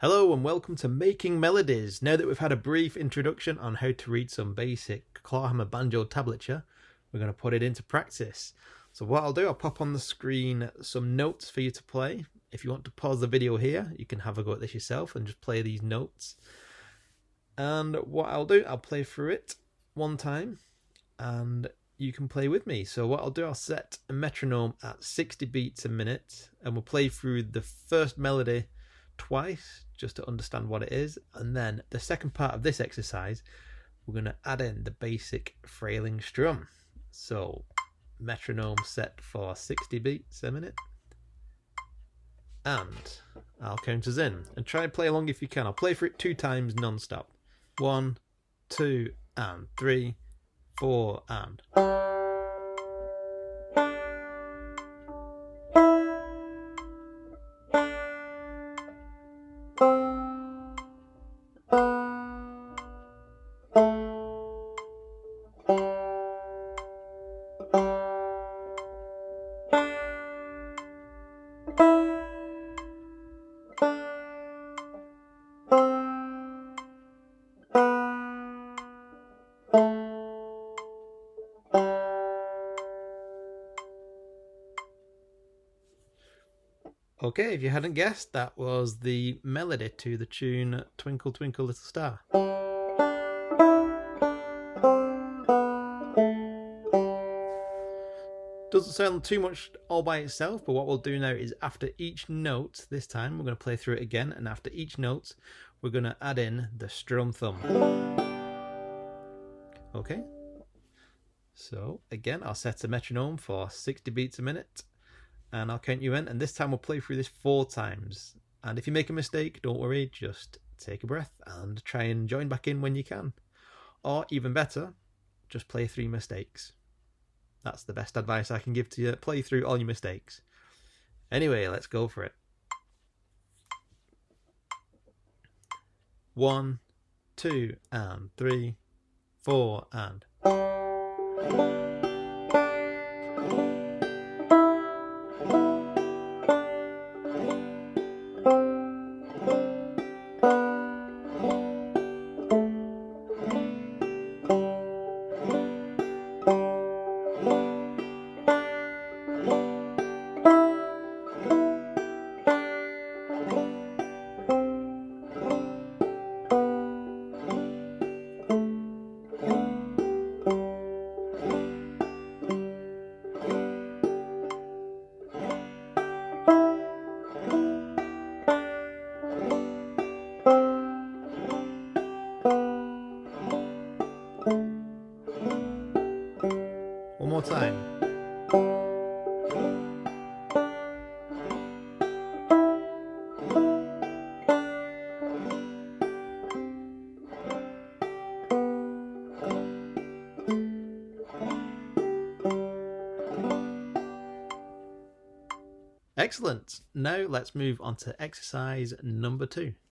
Hello and welcome to Making Melodies. Now that we've had a brief introduction on how to read some basic Clawhammer Banjo tablature, we're going to put it into practice. So what I'll do, I'll pop on the screen some notes for you to play. If you want to pause the video here, you can have a go at this yourself and just play these notes. And what I'll do, I'll play through it one time and you can play with me. So what I'll do, I'll set a metronome at 60 beats a minute and we'll play through the first melody twice just to understand what it is, and then the second part of this exercise we're going to add in the basic frailing strum. So metronome set for 60 beats a minute, and I'll count us in and try and play along if you can. I'll play for it 2 times non-stop. 1, 2 and 3, 4 and Okay, if you hadn't guessed, that was the melody to the tune Twinkle, Twinkle, Little Star. Doesn't sound too much all by itself, but what we'll do now is after each note, this time we're going to play through it again, and after each note we're going to add in the strum thumb. Okay, so again I'll set a metronome for 60 beats a minute. And I'll count you in, and this time we'll play through this 4 times. And if you make a mistake, don't worry, just take a breath and try and join back in when you can. Or even better, just play 3 mistakes. That's the best advice I can give to you. Play through all your mistakes. Anyway, let's go for it. 1, 2 and 3, 4 and one more time. Excellent. Now let's move on to exercise number 2.